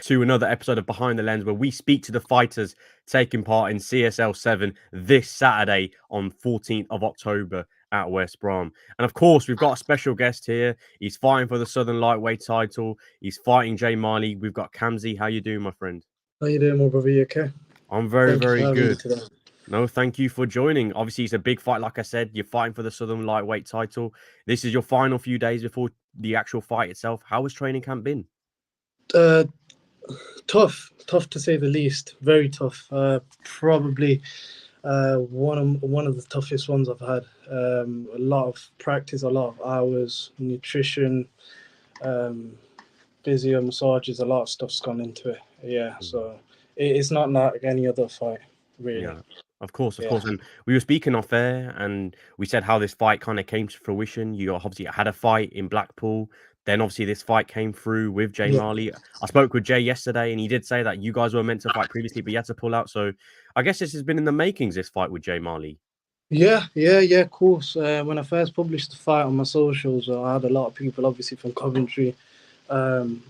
to another episode of Behind the Lens, where we speak to the fighters taking part in CSL 7 this Saturday on 14th of October at West Brom. And of course, we've got a special guest here. He's fighting for the Southern Lightweight title. He's fighting Jay Marley. We've got Kamzy. How you doing, my friend? How you doing, my brother? You okay? I'm very, Thank you very for having me good. today. No, thank you for joining. Obviously, it's a big fight. Like I said, you're fighting for the Southern Lightweight title. This is your final few days before the actual fight itself. How has training camp been? Uh, tough to say the least. Very tough. Probably one of the toughest ones I've had. A lot of practice, a lot of hours, nutrition, um, physio, massages. A lot of stuff's gone into it. Yeah, so it's not like any other fight, really. Yeah, of course, of Yeah. course. And we were speaking off air, and we said how this fight kind of came to fruition. You obviously had a fight in Blackpool. Then obviously this fight came through with Jay Yeah. Marley. I spoke with Jay yesterday, and he did say that you guys were meant to fight previously, but you had to pull out. So I guess this has been in the makings, this fight with Jay Marley. Yeah, of course. When I first published the fight on my socials, I had a lot of people, obviously from Coventry, um,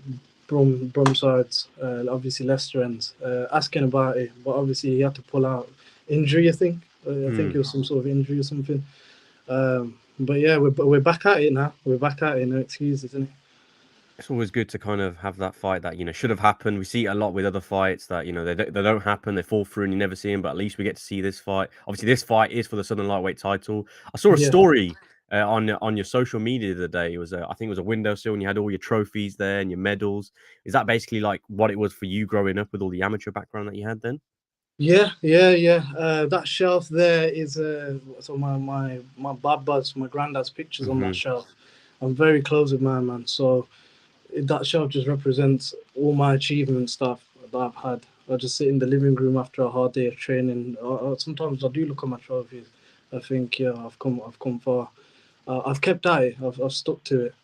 Brumsides, obviously Leicester ends, asking about it. But obviously he had to pull out injury. I think it was some sort of injury or something. But yeah, we're back at it now. We're back at it. No excuses, isn't it? It's always good to kind of have that fight that, should have happened. We see it a lot with other fights that, they don't happen. They fall through and you never see them. But at least we get to see this fight. Obviously, this fight is for the Southern Lightweight title. I saw a Yeah. story on your social media the other day. It was, I think it was a windowsill and you had all your trophies there and your medals. Is that basically like what it was for you growing up with all the amateur background that you had then? Yeah. That shelf there is so my baba's, my granddad's pictures on that Hmm. shelf. I'm very close with my man, so that shelf just represents all my achievement stuff that I've had. I just sit in the living room after a hard day of training. Sometimes I do look at my trophies. I think, yeah, I've come far. I've kept at it. I've stuck to it.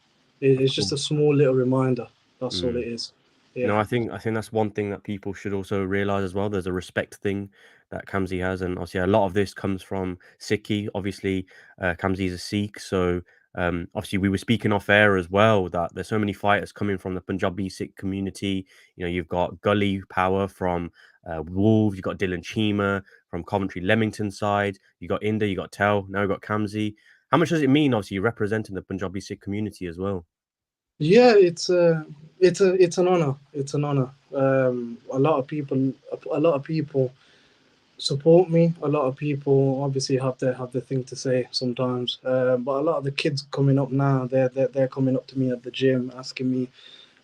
Of It's just a course. small little reminder. That's all Mm. it is. No, Yeah. I think that's one thing that people should also realize as well. There's a respect thing that Kamzy has, and obviously a lot of this comes from Sikhi. Obviously, Kamzy is a Sikh, so obviously we were speaking off air as well that there's so many fighters coming from the Punjabi Sikh community. You've got Gully Power from Wolves, you've got Dylan Chima from Coventry Leamington side, you got Inda, you got Tel, now you got Kamzy. How much does it mean, obviously, representing the Punjabi Sikh community as well? Yeah, it's an honor. It's an honor. A lot of people support me. A lot of people obviously have their thing to say sometimes. But a lot of the kids coming up now, they're coming up to me at the gym, asking me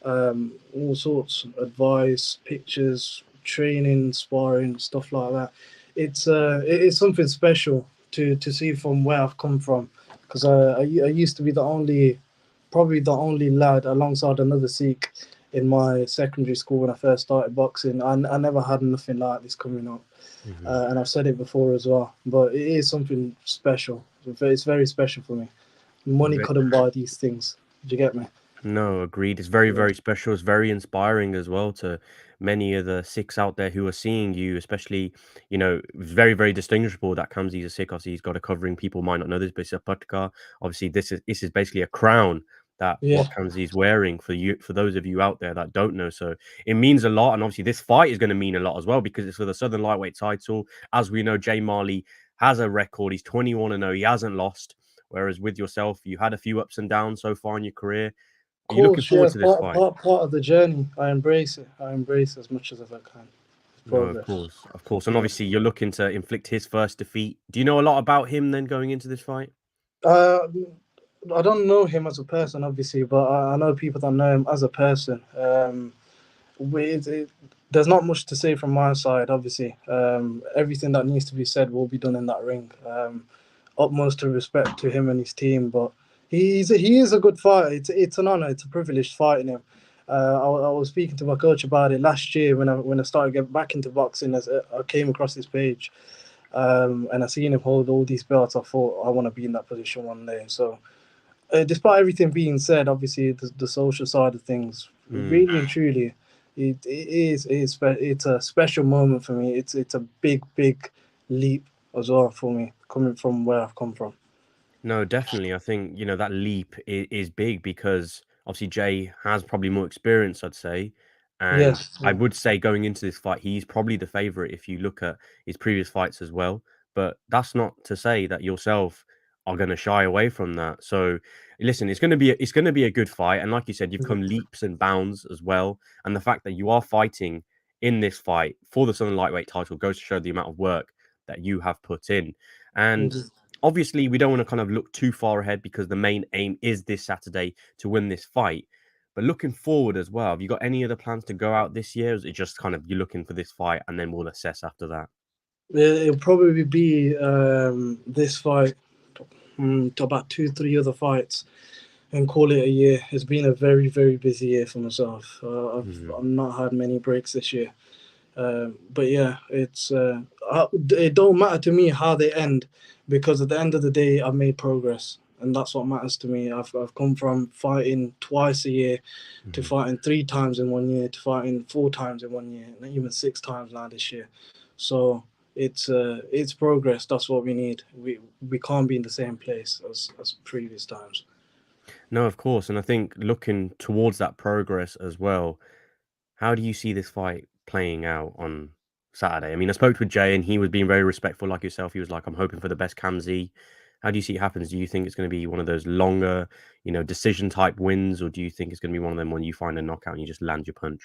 all sorts of advice, pictures, training, sparring, stuff like that. It is something special to see from where I've come from, because I used to be probably the only lad alongside another Sikh in my secondary school when I first started boxing. I never had nothing like this coming up, Hmm. and I've said it before as well. But it is something special. It's very special for me. Money couldn't buy these things. Do you get me? No, agreed. It's very, Yeah. very special. It's very inspiring as well to many of the Sikhs out there who are seeing you, especially, it's very, very distinguishable that Kamzi is a Sikh. Obviously, he's got a covering. People might not know this, but it's a patka. Obviously, this is basically a crown that Yeah. what Kamzi is wearing for you, for those of you out there that don't know. So it means a lot. And obviously, this fight is going to mean a lot as well because it's for the Southern Lightweight title. As we know, Jay Marley has a record. He's 21-0. He hasn't lost. Whereas with yourself, you had a few ups and downs so far in your career. Are you looking Course, forward yeah, to this part, fight? part, part of the journey. I embrace it. I embrace as much as I can. It's No, of progress. course, of course. And Yeah. obviously, you're looking to inflict his first defeat. Do you know a lot about him then going into this fight? Uh, I don't know him as a person, obviously, but I know people that know him as a person. There's not much to say from my side, obviously. Everything that needs to be said will be done in that ring. Utmost respect to him and his team, but he is a good fighter. It's an honor. It's a privilege fighting him. I was speaking to my coach about it last year when I started getting back into boxing. As I came across his page, and I seen him hold all these belts. I thought I want to be in that position one day. So, despite everything being said, obviously the social side of things, Mm. really and truly, it's a special moment for me. It's a big leap as well for me coming from where I've come from. No, definitely. I think, that leap is big because obviously Jay has probably more experience, I'd say. And Yes. I would say going into this fight, he's probably the favorite if you look at his previous fights as well. But that's not to say that yourself are going to shy away from that. So listen, it's going to be a good fight. And like you said, you've come leaps and bounds as well. And the fact that you are fighting in this fight for the Southern Lightweight title goes to show the amount of work that you have put in. And Mhm. obviously, we don't want to kind of look too far ahead because the main aim is this Saturday to win this fight. But looking forward as well, have you got any other plans to go out this year? Or is it just kind of you're looking for this fight and then we'll assess after that? It'll probably be this fight, to about 2, 3 other fights, and call it a year. It's been a very, very busy year for myself. I've not had many breaks this year. But yeah, it don't matter to me how they end, because at the end of the day, I've made progress, and that's what matters to me. I've come from fighting twice a year to fighting 3 times in 1 year to fighting 4 times in 1 year, and even 6 times now this year. So it's progress. That's what we need. We can't be in the same place as previous times. No, of course. And I think looking towards that progress as well, how do you see this fight playing out on Saturday? I mean, I spoke with Jay and he was being very respectful, like yourself. He was like, I'm hoping for the best Kamzy. How do you see it happens? Do you think it's going to be one of those longer, decision type wins, or do you think it's going to be one of them when you find a knockout and you just land your punch?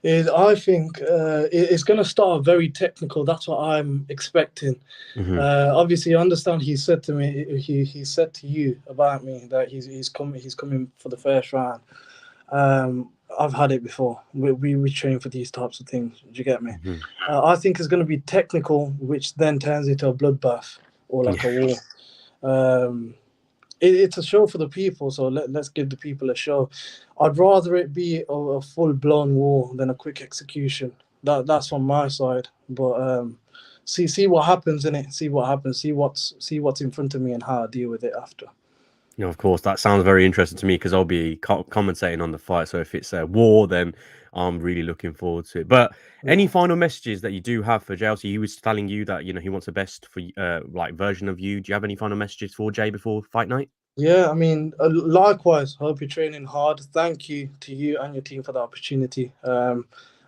I think it's going to start very technical. That's what I'm expecting. Hmm. Obviously, I understand he said to me, he said to you about me that he's coming for the first round. I've had it before. We train for these types of things. Do you get me? Hmm. I think it's going to be technical, which then turns into a bloodbath or like Yeah. a war. Um, it's a show for the people, so let's give the people a show. I'd rather it be a full blown war than a quick execution. That's from my side. But see what happens in it. See what happens. See what's in front of me and how I deal with it after. Of course, that sounds very interesting to me because I'll be commentating on the fight. So if it's a war, then I'm really looking forward to it. But any Yeah. final messages that you do have for JLC? He was telling you that he wants the best for like version of you. Do you have any final messages for Jay before fight night? Yeah, I mean, likewise. Hope you're training hard. Thank you to you and your team for the opportunity.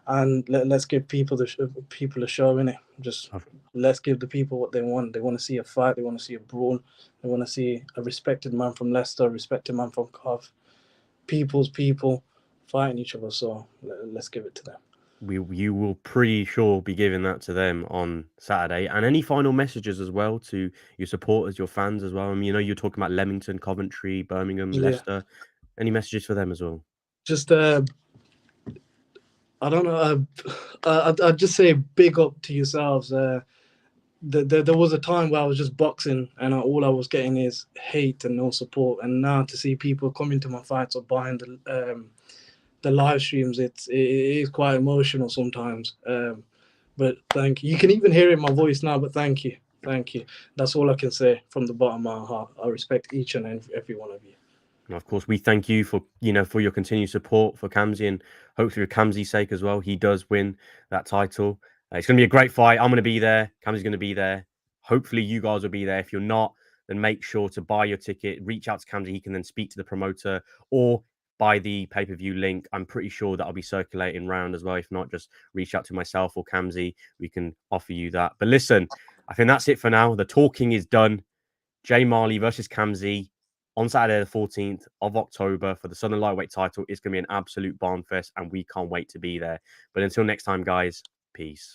And let's give people a show in it. Just Of let's give the people what they want. They want to see a fight. They want to see a brawl. They want to see a respected man from Leicester, a respected man from Cov. People's people fighting each other. So let's give it to them. you will pretty sure be giving that to them on Saturday. And any final messages as well to your supporters, your fans as well. I mean, you're talking about Leamington, Coventry, Birmingham, Yeah, Leicester. Any messages for them as well? just I don't know. I'd just say big up to yourselves. There was a time where I was just boxing and all I was getting is hate and no support. And now to see people coming to my fights or buying the live streams, it is quite emotional sometimes. But thank you. You can even hear it in my voice now. But thank you. That's all I can say from the bottom of my heart. I respect each and every one of you. And of course, we thank you for for your continued support for Kamzy, and hopefully for Kamzy's sake as well, he does win that title. It's going to be a great fight. I'm going to be there. Kamzy's going to be there. Hopefully, you guys will be there. If you're not, then make sure to buy your ticket. Reach out to Kamzy. He can then speak to the promoter or buy the pay-per-view link. I'm pretty sure that'll be circulating round as well. If not, just reach out to myself or Kamzy. We can offer you that. But listen, I think that's it for now. The talking is done. Jay Marley versus Kamzy on Saturday, the 14th of October for the Southern Lightweight title. It's going to be an absolute barn fest, and we can't wait to be there. But until next time, guys, peace.